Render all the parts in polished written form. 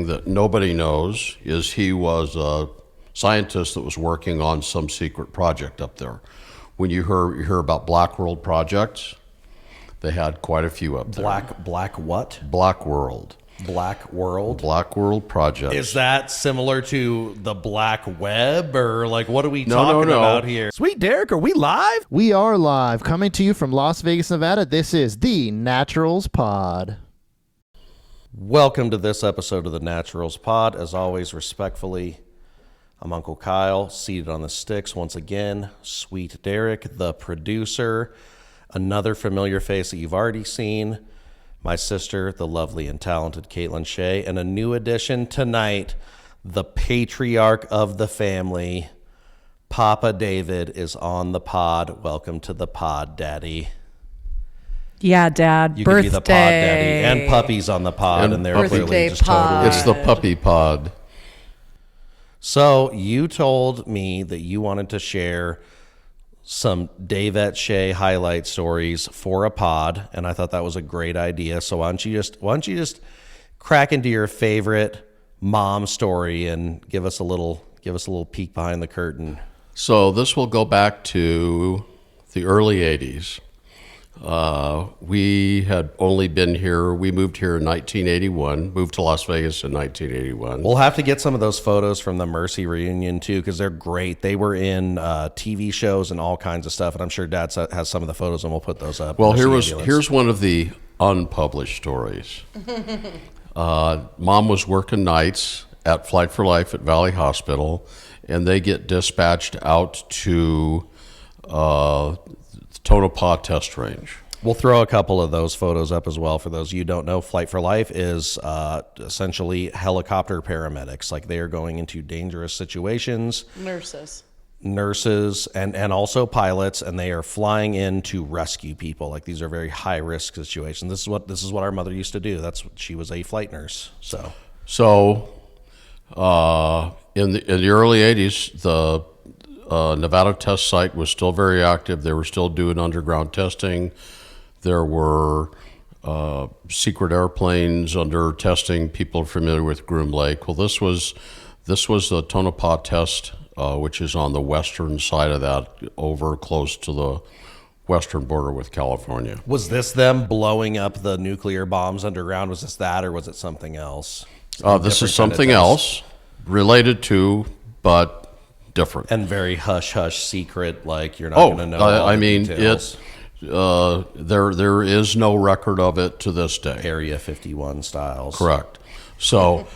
that nobody knows is he was a scientist that was working on some secret project up there. When you hear about Black World projects, they had quite a few up there. Black what? Black World. Black World? Black World projects. Is that similar to the Black Web, or like what are we talking about here? Sweet Derek, are we live? We are live, coming to you from Las Vegas, Nevada. This is the Naturals Pod. Welcome to this episode of the Naturals Pod. As always, respectfully, I'm Uncle Kyle, seated on the sticks once again. Sweet Derek, the producer. Another familiar face that you've already seen. My sister, the lovely and talented Caitlin Shea. And a new addition tonight, the patriarch of the family, Papa David, is on the pod. Welcome to the pod, Daddy. Yeah, Dad. You birthday. Can be the pod daddy. And puppies on the pod, and they're clearly just totally. It's the puppy pod. So you told me that you wanted to share some Davette Shea highlight stories for a pod, and I thought that was a great idea. So why don't you just crack into your favorite mom story and give us a little peek behind the curtain. So this will go back to the early 80s. We had only been here, we moved here in 1981, moved to Las Vegas in 1981. We'll have to get some of those photos from the Mercy reunion too, because they're great. They were in TV shows and all kinds of stuff, and I'm sure Dad has some of the photos, and we'll put those up. Well, here's one of the unpublished stories. Mom was working nights at Flight for Life at Valley Hospital, and they get dispatched out to Tonopah test range. We'll throw a couple of those photos up as well. For those of you who don't know, Flight for Life is essentially helicopter paramedics. Like, they are going into dangerous situations. Nurses and also pilots, and they are flying in to rescue people. Like, these are very high risk situations. This is what our mother used to do. She was a flight nurse. So in the early 80s, the Nevada test site was still very active. They were still doing underground testing. There were secret airplanes under testing. People are familiar with Groom Lake. Well, this was the Tonopah test, which is on the western side of that, over close to the western border with California. Was this them blowing up the nuclear bombs underground? Was this that, or was it something else? This is something else related to, but different. And very hush-hush secret, like you're not going to know all the details. There is no record of it to this day. Area 51 styles. Correct. So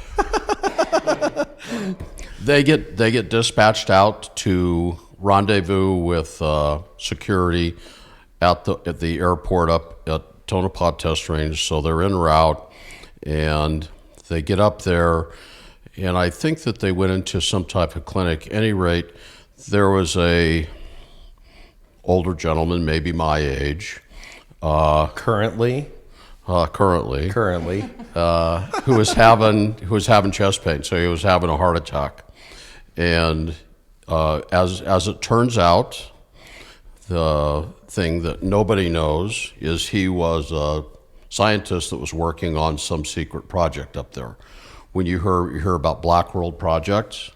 they get dispatched out to rendezvous with security at the airport up at Tonopah test range. So they're en route, and they get up there. And I think that they went into some type of clinic. At any rate, there was a older gentleman, maybe my age, currently, who was having chest pain. So he was having a heart attack, and as it turns out, the thing that nobody knows is he was a scientist that was working on some secret project up there. When you hear about Black World projects,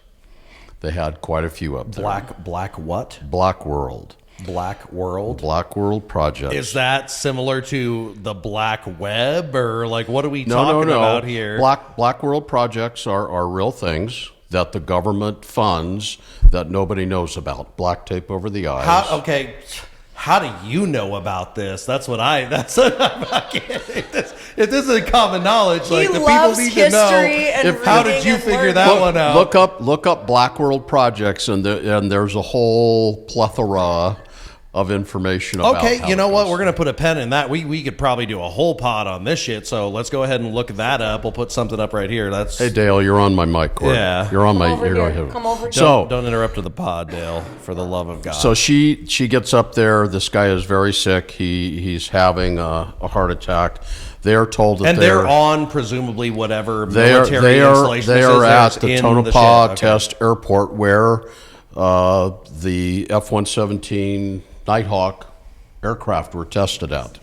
they had quite a few up there. Black what? Black World. Black World? Black World projects. Is that similar to the Black Web, or like what are we talking about here? Black World projects are real things that the government funds that nobody knows about. Black tape over the eyes. How do you know about this? If this is common knowledge, like the people need to know. How did you figure that one out? Look up Black World projects, and there's a whole plethora of information about. Okay, you know what? We're gonna put a pen in that. We could probably do a whole pod on this shit. So let's go ahead and look that up. We'll put something up right here. Hey Dale, you're on my mic cord. Yeah, you're on my. Come over here. So don't interrupt the pod, Dale. For the love of God. So she gets up there. This guy is very sick. He's having a heart attack. They are told that they're on presumably whatever military installation. They are at the Tonopah test airport where the F-117 Nighthawk aircraft were tested at.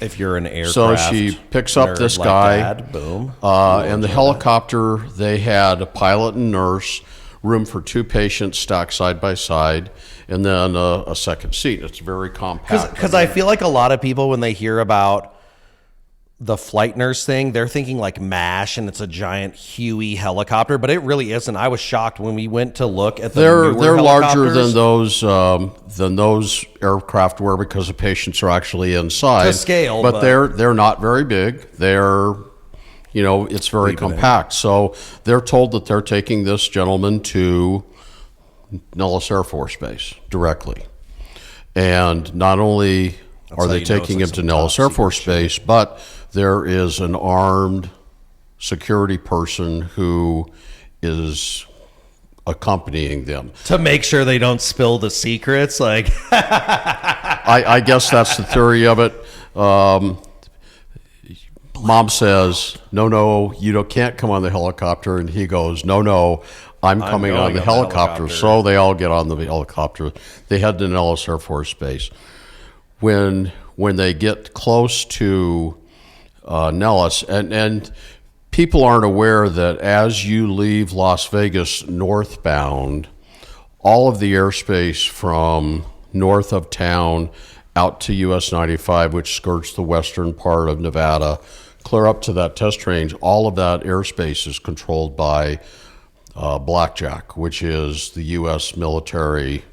If you're an aircraft So she picks up nerd this like guy, Dad, boom. and the helicopter, they had a pilot and nurse, room for 2 patients stacked side by side, and then a second seat. It's very compact. Because I feel like a lot of people, when they hear about the flight nurse thing, they're thinking like MASH and it's a giant Huey helicopter, but it really isn't. I was shocked when we went to look at the They're newer larger helicopters. than those aircraft were because the patients are actually inside. To scale, but but- they're not very big. It's very compact. So they're told that they're taking this gentleman to Nellis Air Force Base directly, and not only are how they you know taking it's him like to some Nellis top Air Force Base, but there is an armed security person who is accompanying them. To make sure they don't spill the secrets. Like, I guess that's the theory of it. Mom says, no, can't come on the helicopter. And he goes, no, I'm coming going on the helicopter. So they all get on the helicopter. They head to Nellis Air Force Base. When they get close to Nellis, and people aren't aware that as you leave Las Vegas northbound, all of the airspace from north of town out to US 95, which skirts the western part of Nevada, clear up to that test range, all of that airspace is controlled by Blackjack, which is the US military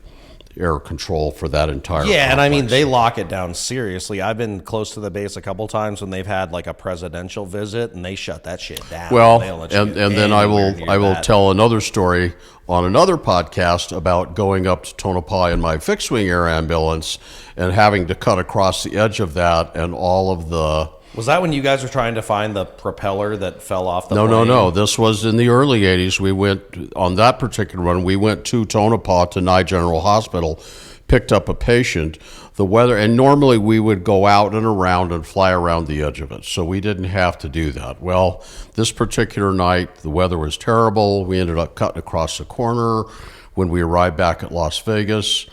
air control for that entire yeah, and I mean, complex. they lock it down seriously. I've been close to the base a couple times when they've had like a presidential visit, and they shut that shit down. They Well, don't let you and get then I anywhere near will that. tell another story on another podcast about going up to Tonopah in my fixed wing air ambulance and having to cut across the edge of that and all of the. Was that when you guys were trying to find the propeller that fell off the No. plane? This was in the early 80s. We went on that particular run. We went to Tonopah to Nye General Hospital, picked up a patient. The weather, and normally we would go out and around and fly around the edge of it, so we didn't have to do that. Well, this particular night, the weather was terrible. We ended up cutting across the corner. When we arrived back at Las Vegas,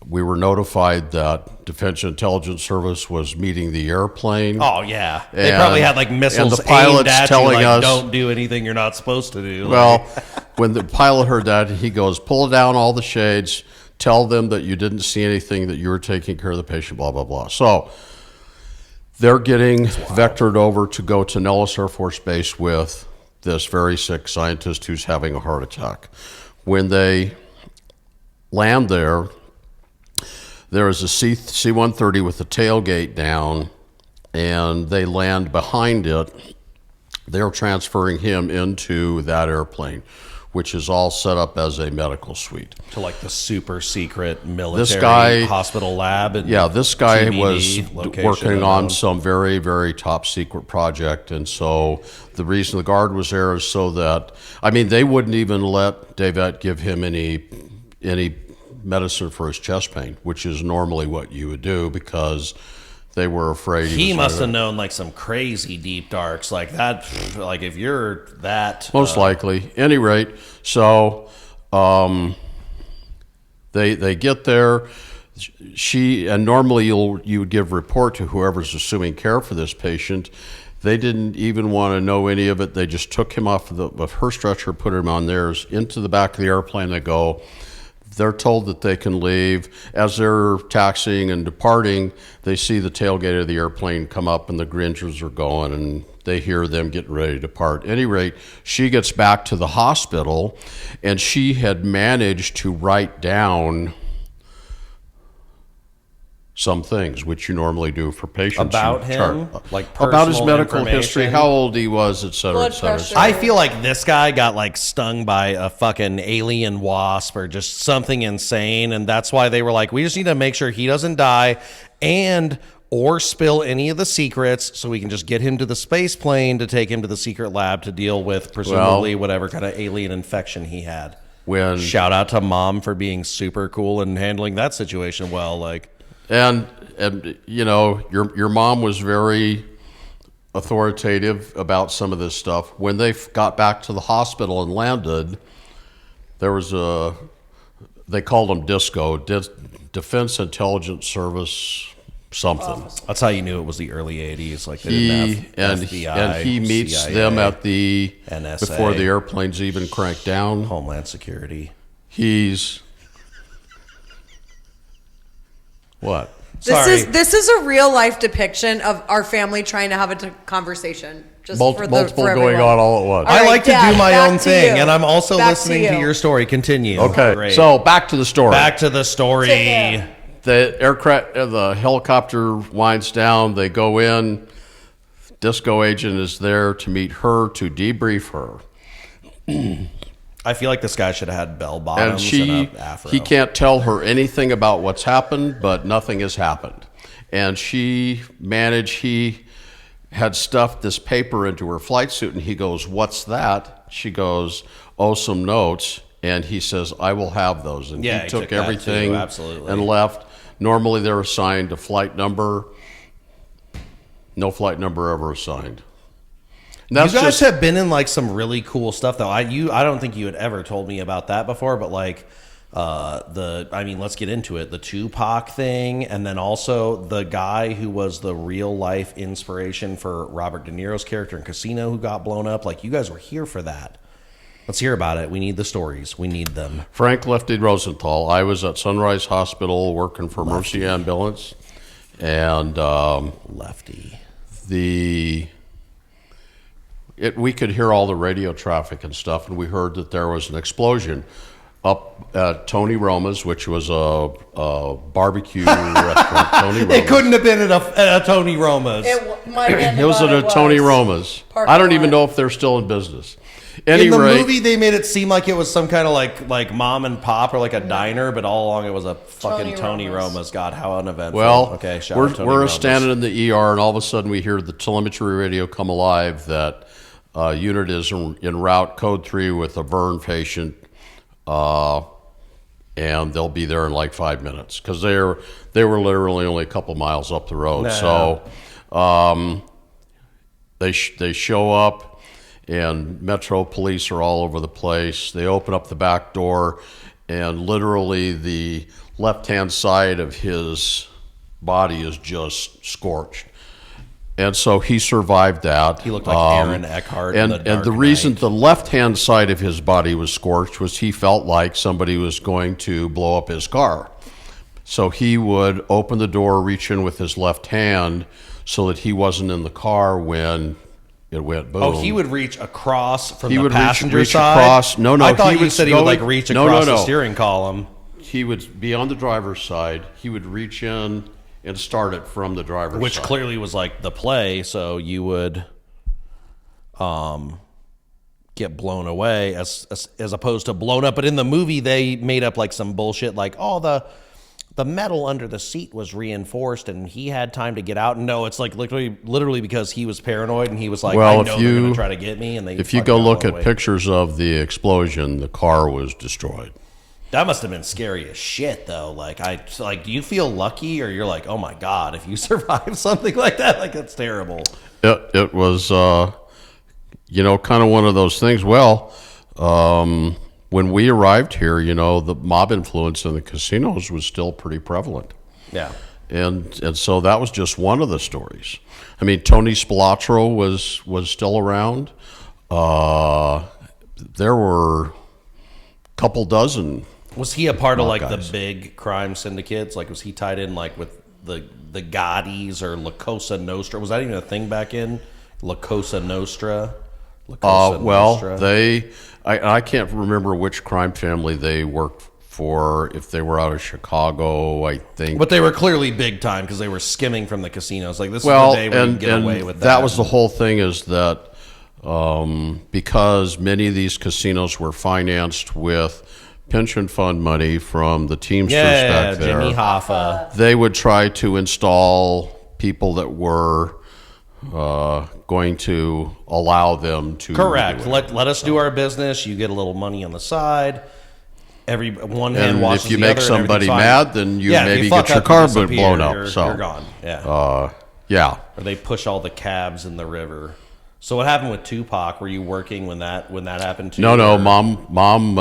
we were notified that Defense Intelligence Service was meeting the airplane. Oh yeah, they And- probably had like missiles and the pilots aimed at telling you, like, us- don't do anything you're not supposed to do. Well, when the pilot heard that, he goes, pull down all the shades, tell them that you didn't see anything, that you were taking care of the patient, blah, blah, blah. So they're getting vectored over to go to Nellis Air Force Base with this very sick scientist who's having a heart attack. When they land there, there is a C-130 with the tailgate down, and they land behind it. They're transferring him into that airplane, which is all set up as a medical suite. to like the super secret military guy- hospital lab. And Yeah, this guy TBD was location working on unknown. some very, very top secret project. And so the reason the guard was there is so that, I mean, they wouldn't even let Davette give him any medicine for his chest pain, which is normally what you would do because they were afraid He was must gonna- have known like some crazy deep darks like that. Like if you're that, Most likely. Any rate, so they get there. She and normally you would give report to whoever's assuming care for this patient. They didn't even want to know any of it. They just took him off of her stretcher, put him on theirs, into the back of the airplane. They go. They're told that they can leave. As they're taxiing and departing, they see the tailgate of the airplane come up and the Gringers are going, and they hear them getting ready to depart. At any rate, she gets back to the hospital, and she had managed to write down some things, which you normally do for patients. About You him? chart- Like about his personal medical history, information? how old he was, et cetera, Blood et cetera. pressure. I feel like this guy got like stung by a fucking alien wasp or just something insane, and that's why they were like, we just need to make sure he doesn't die and or spill any of the secrets, so we can just get him to the space plane to take him to the secret lab to deal with presumably whatever kind of alien infection he had. When Shout out to Mom for being super cool and handling that situation well. Like, And you know, your mom was very authoritative about some of this stuff. When they got back to the hospital and landed, there was they called them DISCO, Defense Intelligence Service something. That's how you knew it was the early 80s. Like they didn't have FBI, And he meets CIA, them at the NSA. before the airplanes even cranked down. Homeland Security. He's what? This is a real life depiction of our family trying to have a conversation. Just Multiple for going everyone. on all at once. I All right, like to Dad, do my back own to thing, you. and I'm also Back to listening to you. your story. Continue. Okay, Great. so back to the story. back to the story. The aircraft, the helicopter winds down. They go in. Disco agent is there to meet her to debrief her, I feel like this guy should have had bell and bottoms and an afro. he can't tell her anything about what's happened, but nothing has happened, and he had stuffed this paper into her flight suit, and he goes, "What's that?" She goes, "Oh, some notes." And he says, "I will have those." And Yeah, he he took took that everything too, absolutely. and left. Normally they're assigned a flight number. No flight number ever assigned. And You that's guys just, have been in like some really cool stuff though. I don't think you had ever told me about that before, but like let's get into it. The Tupac thing, and then also the guy who was the real life inspiration for Robert De Niro's character in Casino who got blown up. Like you guys were here for that. Let's hear about it. We need the stories. We need them. Frank Lefty Rosenthal. I was at Sunrise Hospital working for Mercy Ambulance, and Lefty. we could hear all the radio traffic and stuff, and we heard that there was an explosion up at Tony Roma's, which was a barbecue restaurant. Tony Roma's. It couldn't have been at a Tony Roma's. It was at a Tony Roma's. I don't even know if they're still in business. In the movie, they made it seem like it was some kind of like mom and pop or like a diner, but all along it was a fucking Tony Roma's. God, how uneventful. Well, okay, shout out Tony we're Roma's. standing in the ER, and all of a sudden we hear the telemetry radio come alive that unit is en route, code 3, with a burn patient, and they'll be there in like 5 minutes because they were literally only a couple miles up the road. Nah. So they show up. And Metro police are all over the place. They open up the back door, and literally the left-hand side of his body is just scorched. And so he survived that. He looked like Aaron Eckhart in And The Dark the reason Knight. the left-hand side of his body was scorched was he felt like somebody was going to blow up his car. So he would open the door, reach in with his left hand so that he wasn't in the car when it went boom. Oh, he would reach across from He the would passenger reach side? across. No, I thought he you would said he go would like in- reach No, across no, the no. steering column. He would be on the driver's side. He would reach in and start it from the driver's Which side. clearly was like the play, so you would get blown away as opposed to blown up. But in the movie, they made up like some bullshit, like the metal under the seat was reinforced, and he had time to get out. And no, it's like literally because he was paranoid, and he was like, Well, I know they're going to try to get me. And they If you fucking go got look blown at away. pictures of the explosion, the car was destroyed. That must have been scary as shit, though. Do you feel lucky, or you're like, oh my god, if you survive something like that, like that's terrible. It was, kind of one of those things. Well, when we arrived here, the mob influence in the casinos was still pretty prevalent. Yeah. And so that was just one of the stories. I mean, Tony Spilotro was still around. There were a couple dozen. Was he a part of like guys. the big crime syndicates? Like, was he tied in like with the Gottis or La Cosa Nostra? Was that even a thing back in La Cosa Nostra? La Cosa Nostra? I can't remember which crime family they worked for. If they were out of Chicago, I think. But they were clearly big time because they were skimming from the casinos. Like, this is Well, the day where you and, get and away with that was the whole thing, is that because many of these casinos were financed with pension fund money from the Teamsters back there, Jimmy Hoffa. they would try to install people that were going to allow them to Correct. do it. Let us do our business. You get a little money on the side. Every one hand And washes if you the make other, and somebody everything's mad, fine. then you Yeah, if maybe fuck get your up, car you disappear, blown up. You're, So you're gone. Yeah. yeah. Or they push all the cabs in the river. So what happened with Tupac? Were you working when that happened to you? No. or- Mom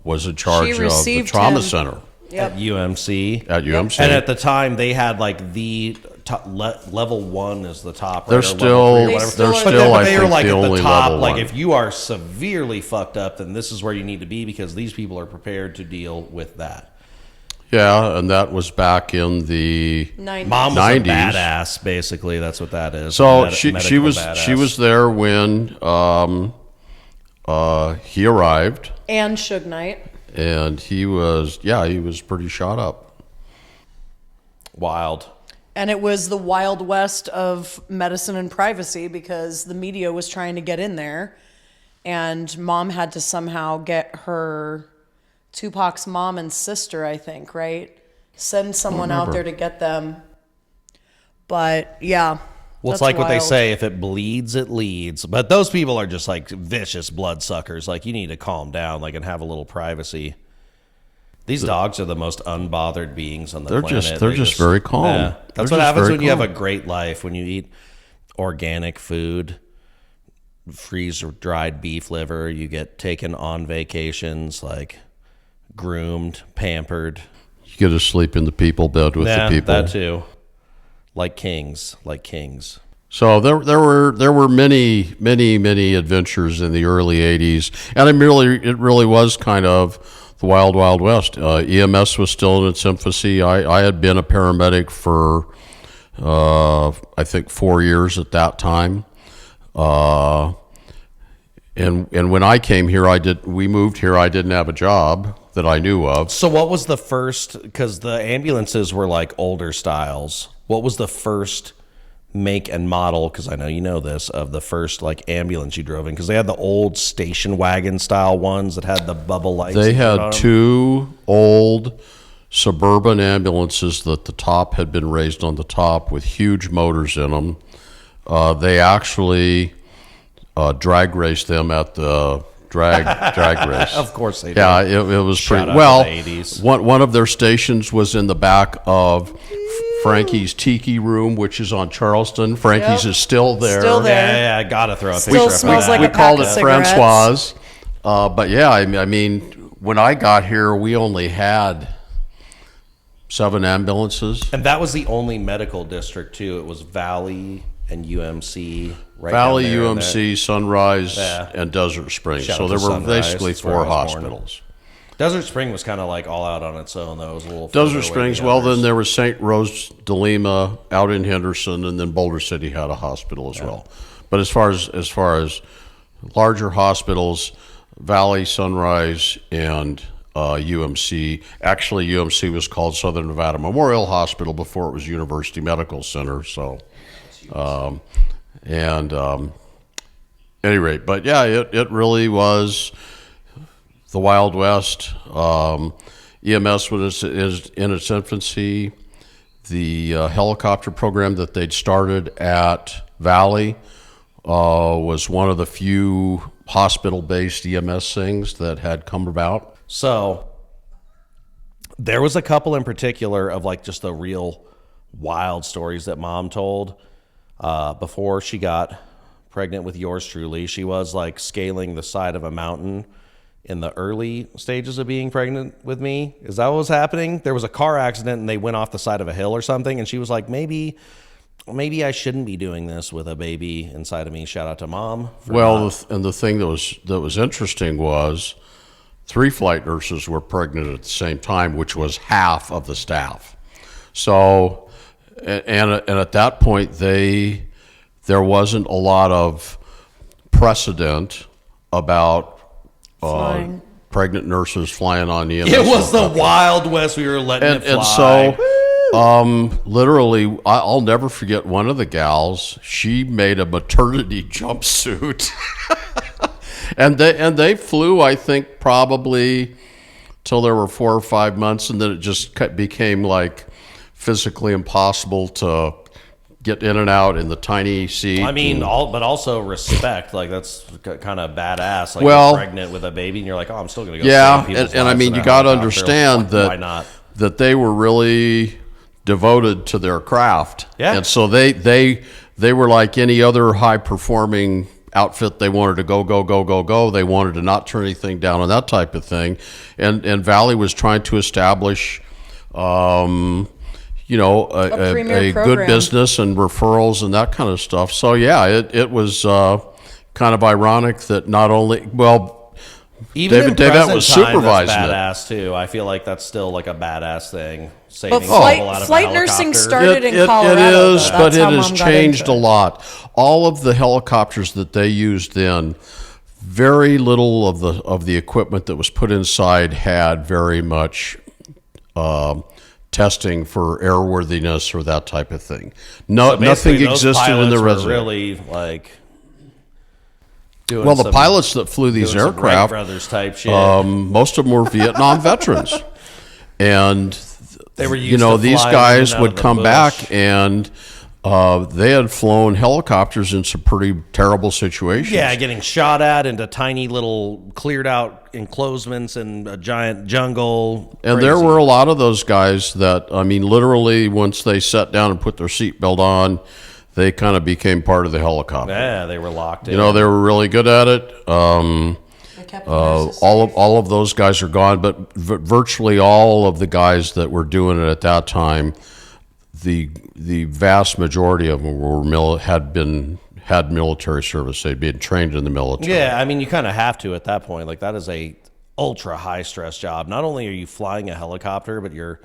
was in charge of the received trauma him. center. Yep. at UMC. At UMC. And at the time, they had like the top, level 1 is the top. They're right? Or still, level 3, They whatever. still they're are still, there. I They think, were like the at only the top. level Like one. if you are severely fucked up, then this is where you need to be because these people are prepared to deal with that. Yeah, and that was back in the 90s. Mom was 90s. a badass, basically. That's what that is. So Medical she badass. was there when he arrived, And Suge Knight. and he was pretty shot up. wild. And it was the Wild West of medicine and privacy because the media was trying to get in there. And mom had to somehow get her Tupac's mom and sister, I think, right? Send someone out there to get them. But yeah. Well, it's that's like what they wild. say: if it bleeds, it leads. But those people are just like vicious bloodsuckers. Like you need to calm down, like and have a little privacy. These dogs are the most unbothered beings on the planet. They're just very calm. Yeah. They're That's what just happens very when you have a calm. great life. When you eat organic food, freeze dried beef liver, you get taken on vacations, like groomed, pampered. You get to sleep in the people bed with the people. That too. Like kings. So there were many adventures in the early '80s, and it really was kind of the wild West. EMS was still in its infancy. I had been a paramedic for I think 4 years at that time, and when I came here, we moved here. I didn't have a job that I knew of. So what was the first, because the ambulances were like older styles, what was the first make and model, because I know you know this, of the first like ambulance you drove in? Because they had the old station wagon style ones that had the bubble lights. They on had them. 2 old Suburban ambulances that the top had been raised on the top with huge motors in them. They actually drag raced them at the drag race. Of course they did. Yeah, it was Shout pretty out well. to the 80s. One of their stations was in the back of Frankie's Tiki Room, which is on Charleston. Frankie's Yep. is still there. Still there. Yeah, I gotta throw a picture Still up of smells that. like We a pack called of it cigarettes. Francois. But yeah, I mean, when I got here, we only had 7 ambulances. And that was the only medical district too. It was Valley and UMC. Right Valley, down there in UMC, Sunrise, Yeah. and Desert Springs. Shout So out there to were Sunrise. basically That's where 4 I was born. hospitals. Desert Spring was kind of like all out on its own, though. It was a little further Desert away Springs, than well, others. then there was St. Rose de Lima out in Henderson, and then Boulder City had a hospital as well. But as far as larger hospitals, Valley, Sunrise, and UMC. Actually, UMC was called Southern Nevada Memorial Hospital before it was University Medical Center. So, any rate, but yeah, it really was the Wild West. EMS was in its infancy. The helicopter program that they'd started at Valley was one of the few hospital-based EMS things that had come about. So there was a couple in particular of like just the real wild stories that mom told before she got pregnant with yours truly. She was like scaling the side of a mountain in the early stages of being pregnant with me. Is that what was happening? There was a car accident and they went off the side of a hill or something. And she was like, maybe I shouldn't be doing this with a baby inside of me. Shout out to mom. Well, and the thing that was interesting was 3 flight nurses were pregnant at the same time, which was half of the staff. So, and at that point, there wasn't a lot of precedent about Flying. pregnant nurses flying on EMS. it was the Wild West. We were letting it fly. And so, literally, I'll never forget one of the gals. She made a maternity jumpsuit, and they flew. I think probably till there were 4 or 5 months, and then it just became like physically impossible to get in and out in the tiny seat. I mean, and- but also respect. Like that's kind of badass. Like Well- you're pregnant with a baby, and you're like, oh, I'm still gonna go. yeah, save people's and I lives mean, in you a got to helicopter. understand Why that not? that they were really devoted to their craft. Yeah. And so they were like any other high performing outfit. They wanted to go, go, go, go, go. They wanted to not turn anything down and that type of thing. And Valley was trying to establish, you know, a premier good program. business and referrals and that kind of stuff. So yeah, it was kind of ironic that not only, well, Even David in present was time, supervising it. that's badass too. I feel like that's still like a badass thing. But Saving people out of flight a nursing helicopter. started in Colorado. It is, though. but That's it how has Mom got changed into a it. lot. All of the helicopters that they used then, very little of the equipment that was put inside had very much testing for airworthiness or that type of thing. No, Basically, nothing those existed in the pilots were reservoir. really like doing Well, the some- pilots that flew these doing some Wright aircraft, Brothers type shit. most of them were Vietnam veterans, and They were you used know to these flying in guys and out would of the come bush. back and they had flown helicopters in some pretty terrible situations. Yeah, getting shot at into tiny little cleared out enclosements in a giant jungle. and there Crazy. were a lot of those guys that, I mean, literally once they sat down and put their seatbelt on, they kind of became part of the helicopter. Yeah, they were locked in. You know, they were really good at it. They kept the nurses All of those guys are gone, but virtually all of the guys that were doing it at that time, the vast majority of them were had military service. They'd been trained in the military. Yeah, I mean, you kind of have to at that point. Like, that is a ultra high stress job. Not only are you flying a helicopter, but you're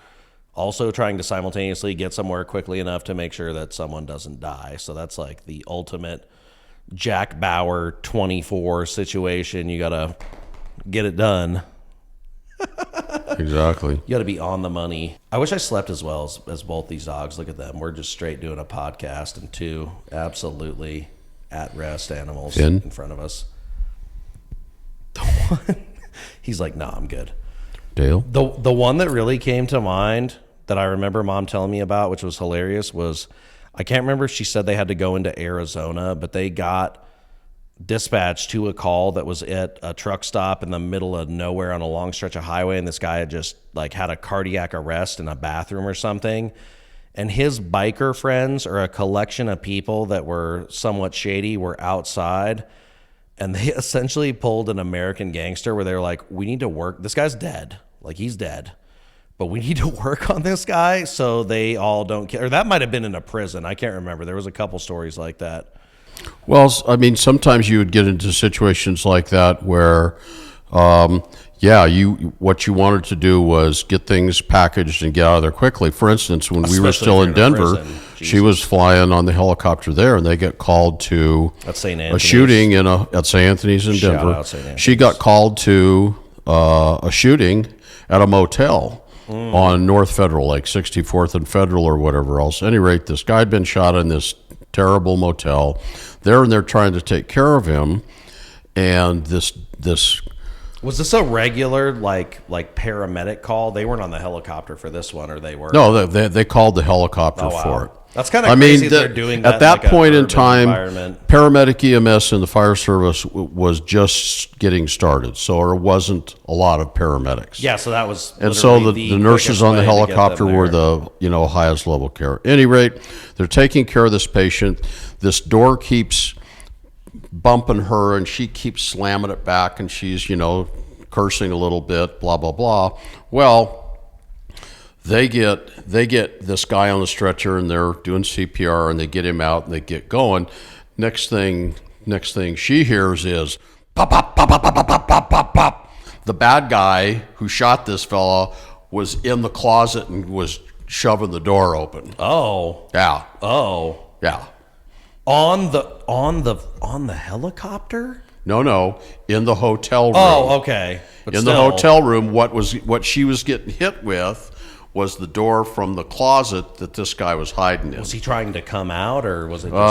also trying to simultaneously get somewhere quickly enough to make sure that someone doesn't die. So that's like the ultimate Jack Bauer 24 situation. You got to get it done. Exactly. You got to be on the money. I wish I slept as well as both these dogs. Look at them. We're just straight doing a podcast and two absolutely at rest animals Finn? in front of us. The one, he's like, "No, I'm good." Dale? The one that really came to mind that I remember Mom telling me about, which was hilarious, was I can't remember if she said they had to go into Arizona, but they got dispatched to a call that was at a truck stop in the middle of nowhere on a long stretch of highway, and this guy had just like had a cardiac arrest in a bathroom or something. And his biker friends, or a collection of people that were somewhat shady, were outside, and they essentially pulled an American Gangster where they were like, "We need to work. This guy's dead. Like, he's dead, but we need to work on this guy so they all don't care." Or that might have been in a prison. I can't remember. There was a couple stories like that. Well, I mean, sometimes you would get into situations like that where, what you wanted to do was get things packaged and get out of there quickly. For instance, when we were Especially still if in you're in a Denver, prison. she was flying on the helicopter there, and they get called to At St. a Anthony's. shooting at St. Anthony's in Shout Denver. out St. Anthony's. She got called to a shooting at a motel on North Federal, like 64th and Federal or whatever else. At any rate, this guy had been shot in this terrible motel. They're trying to take care of him, and this Was this a regular like paramedic call? They weren't on the helicopter for this one, or they were? no, they called the helicopter Oh, wow. for it. That's kind of crazy that they're doing that at that in like point a in urban time. environment. Paramedic EMS and the fire service was just getting started, so there wasn't a lot of paramedics. Yeah, so that was And so literally the nurses quickest on the way to get them helicopter were there. the highest level care. At any rate, they're taking care of this patient. This door keeps bumping her, and she keeps slamming it back, and she's cursing a little bit. Blah blah blah. Well, they get this guy on the stretcher, and they're doing CPR, and they get him out, and they get going. Next thing she hears is pop pop pop pop pop pop pop pop pop. The bad guy who shot this fella was in the closet and was shoving the door open. Oh, Yeah, yeah. on the helicopter. No, in the hotel room. Oh, okay. But In the still. hotel room, what she was getting hit with was the door from the closet that this guy was hiding in. Was he trying to come out, or was it just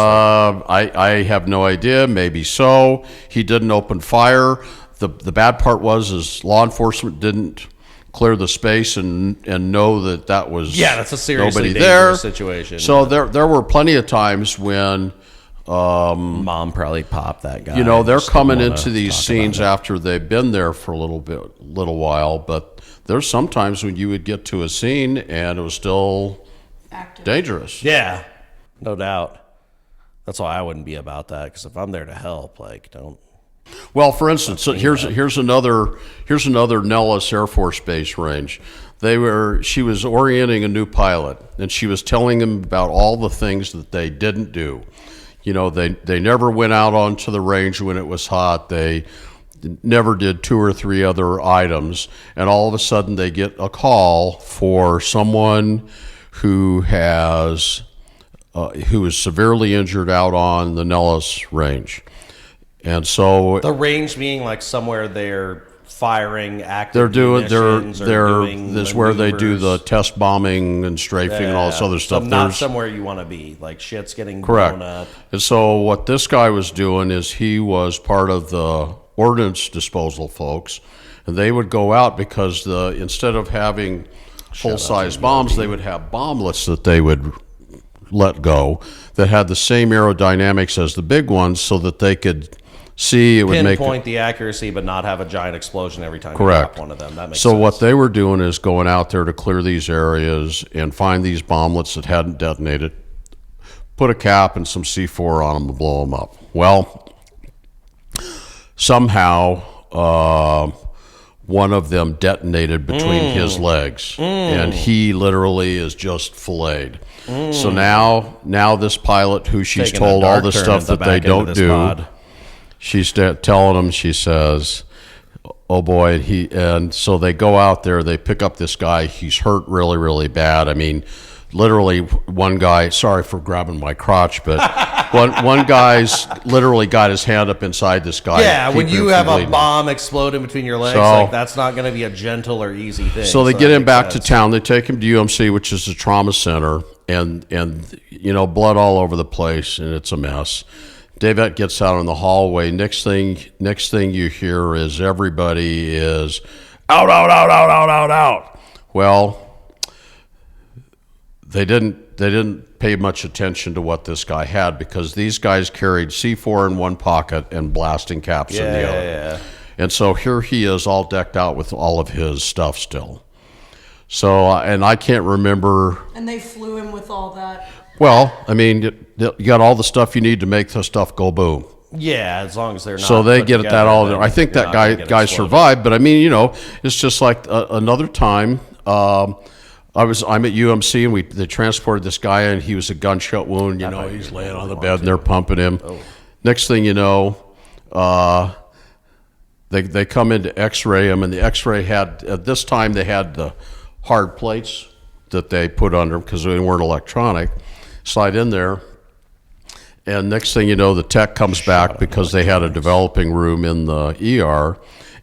I have no idea. Maybe so. He didn't open fire. The bad part was law enforcement didn't clear the space and know that was that's a seriously nobody dangerous there. situation. So there were plenty of times when Mom probably popped that guy? they're Just coming didn't wanna into these talk scenes about after they've been there for a little while, but there's sometimes when you would get to a scene and it was still active. dangerous. it. Yeah, no doubt. That's why I wouldn't be about that, because if I'm there to help, like, don't. Well, for instance, so here's another Nellis Air Force Base range. She was orienting a new pilot, and she was telling him about all the things that they didn't do. They never went out onto the range when it was hot. They never did 2 or 3 other items, and all of a sudden they get a call for someone who is severely injured out on the Nellis range. And so The range being like somewhere they're firing active they're doing munitions or doing this where they do the maneuvers. test bombing and strafing and all this other stuff. So not There's- somewhere you want to be. Like, shit's getting Correct. blown up. And so what this guy was doing is he was part of the ordnance disposal folks, and they would go out because instead of having full-size bombs, they would have bomblets that they would let go that had the same aerodynamics as the big ones, so that they could see it would make Pinpoint the accuracy, but not have a giant explosion every time Correct. you drop one of them. That makes So sense. what they were doing is going out there to clear these areas and find these bomblets that hadn't detonated, put a cap and some C4 on them and blow them up. Well, somehow one of them detonated between his legs, and he literally is just filleted. So now this pilot, who she's Taking a told all dark the turn stuff at the that they back end of don't this do, pod. she's telling him, she says, oh boy, and so they go out there, they pick up this guy, he's hurt really, really bad. I mean, literally one guy, sorry for grabbing my crotch, but one guy's literally got his hand up inside this guy. Yeah, when keeping you him have from a bleeding. bomb explode in between your legs, So- like, that's not going to be a gentle or easy thing. So they that get him makes back sense. to town. They take him to UMC, which is the trauma center, and blood all over the place, and it's a mess. Davette gets out in the hallway. Next thing you hear is everybody is out, out, out, out, out, out, out. Well, they didn't pay much attention to what this guy had, because these guys carried C4 in one pocket and blasting caps in the other. Yeah. And so here he is, all decked out with all of his stuff still. So, and I can't remember. And they flew him with all that. Well, I mean, you got all the stuff you need to make the stuff go boom. Yeah, as long as they're not. So they put get together, that all. then I think you're that not gonna get guy exploded. survived, but I mean, it's just like another time. I'm at UMC, and they transported this guy, and he was a gunshot wound. He's laying on the bed, and they're pumping him. Next thing you know, they come in to X-ray him, and the X-ray had, at this time they had the hard plates that they put under them because they weren't electronic. Slide in there, and next thing you know, the tech comes back because they had a developing room in the ER,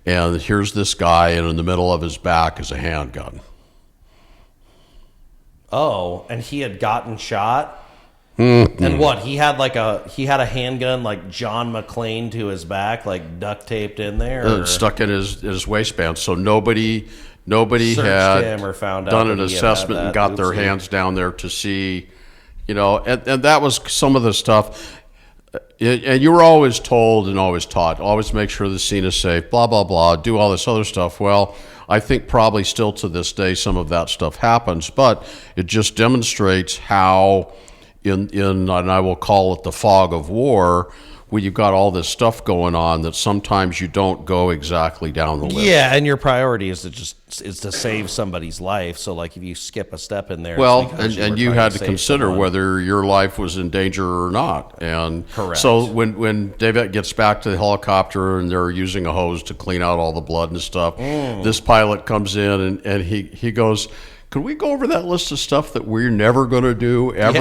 and here's this guy, and in the middle of his back is a handgun. Oh, and he had gotten shot. And what, he had a handgun like John McClane to his back, like duct taped in there, or Stuck in his waistband, so nobody Searched had him or found out done that an he had had assessment and that. got their Oopsie. hands down there to see, and that was some of the stuff. And you were always told and always taught, always make sure the scene is safe, blah, blah, blah, do all this other stuff. Well, I think probably still to this day some of that stuff happens, but it just demonstrates how and I will call it the fog of war, when you've got all this stuff going on, that sometimes you don't go exactly down the list. Yeah, and your priority is to save somebody's life. So, like, if you skip a step in there, it's Well, because and were you trying had to save consider someone. whether your life was in danger or not. And Correct. so when David gets back to the helicopter and they're using a hose to clean out all the blood and stuff, this pilot comes in and he goes, could we go over that list of stuff that we're never going to do ever?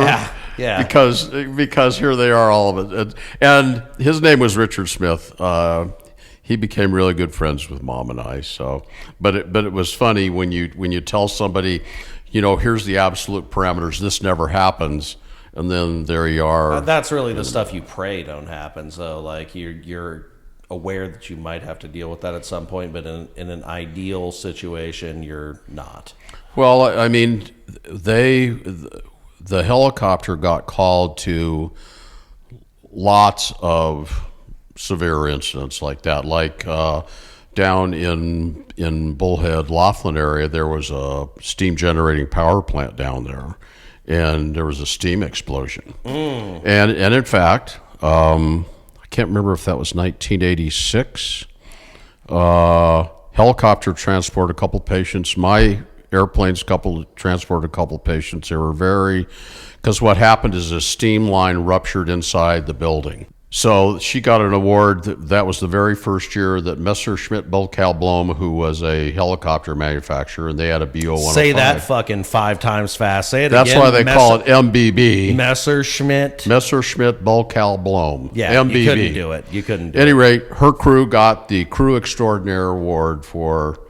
Yeah. Because here they are, all of it. And his name was Richard Smith. He became really good friends with Mom and I. So, but it was funny when you tell somebody, here's the absolute parameters. This never happens, and then there you are. That's really the stuff you pray don't happen. So, like, you're aware that you might have to deal with that at some point, but in an ideal situation, you're not. Well, I mean, the helicopter got called to lots of severe incidents like that. Like down in Bullhead, Laughlin area, there was a steam generating power plant down there, and there was a steam explosion. And in fact, I can't remember if that was 1986. Helicopter transported a couple patients. My airplanes transported a couple patients. They were because what happened is a steam line ruptured inside the building. So she got an award. That was the very first year that Messerschmitt Bölkow Blohm, who was a helicopter manufacturer, and they had a BO-105. Say that fucking 5 times fast. Say it That's again. why they call it MBB. Messerschmitt. Messerschmitt Bölkow Blohm. Yeah, MBB. you couldn't do it. You couldn't do At any it. rate, her crew got the Crew Extraordinaire Award for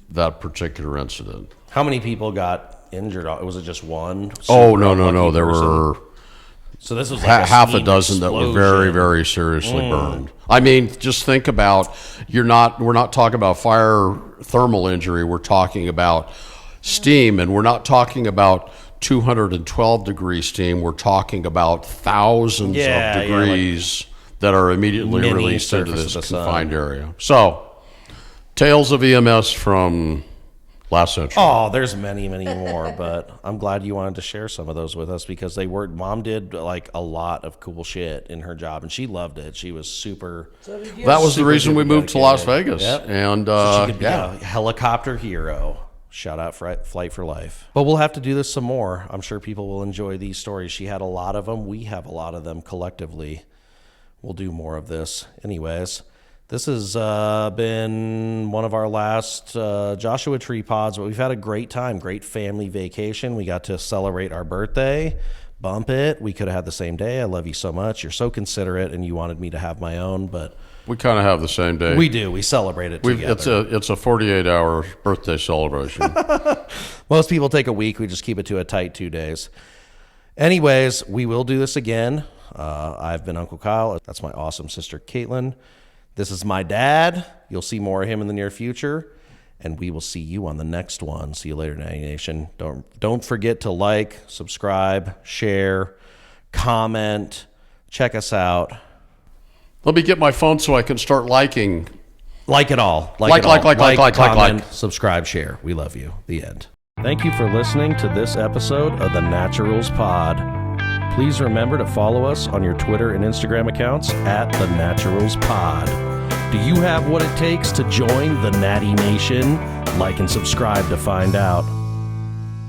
that particular incident. How many people got injured? Was it just one? Oh, super no. unlucky There person? were So this was like half a steam dozen that were very, explosion. very seriously burned. I mean, just think about, we're not talking about fire thermal injury. We're talking about steam, and we're not talking about 212 degree steam. We're talking about thousands Yeah, of degrees that are immediately mini released into surface this of the sun. confined area. So, tales of EMS from last century. Oh, there's many, many more, but I'm glad you wanted to share some of those with us because Mom did like a lot of cool shit in her job and she loved it. She was super. That was the reason we moved to Las Vegas. Yep. And She could be yeah. a helicopter hero. Shout out Flight for Life. But we'll have to do this some more. I'm sure people will enjoy these stories. She had a lot of them. We have a lot of them collectively. We'll do more of this. Anyways, this has been one of our last Joshua Tree pods, but we've had a great time, great family vacation. We got to celebrate our birthday, bump it. We could have had the same day. I love you so much. You're so considerate, and you wanted me to have my own, but We kind of have the same day. we do. We celebrate it together. It's a 48-hour birthday celebration. Most people take a week. We just keep it to a tight 2 days. Anyways, we will do this again. I've been Uncle Kyle. That's my awesome sister, Caitlin. This is my dad. You'll see more of him in the near future. And we will see you on the next one. See you later, Natty Nation. Don't forget to like, subscribe, share, comment. Check us out. Let me get my phone so I can start liking. Like it all. Like, comment, subscribe, share. We love you. The end. Thank you for listening to this episode of the Naturals Pod. Please remember to follow us on your Twitter and Instagram accounts at the Naturals Pod. Do you have what it takes to join the Natty Nation? Like and subscribe to find out.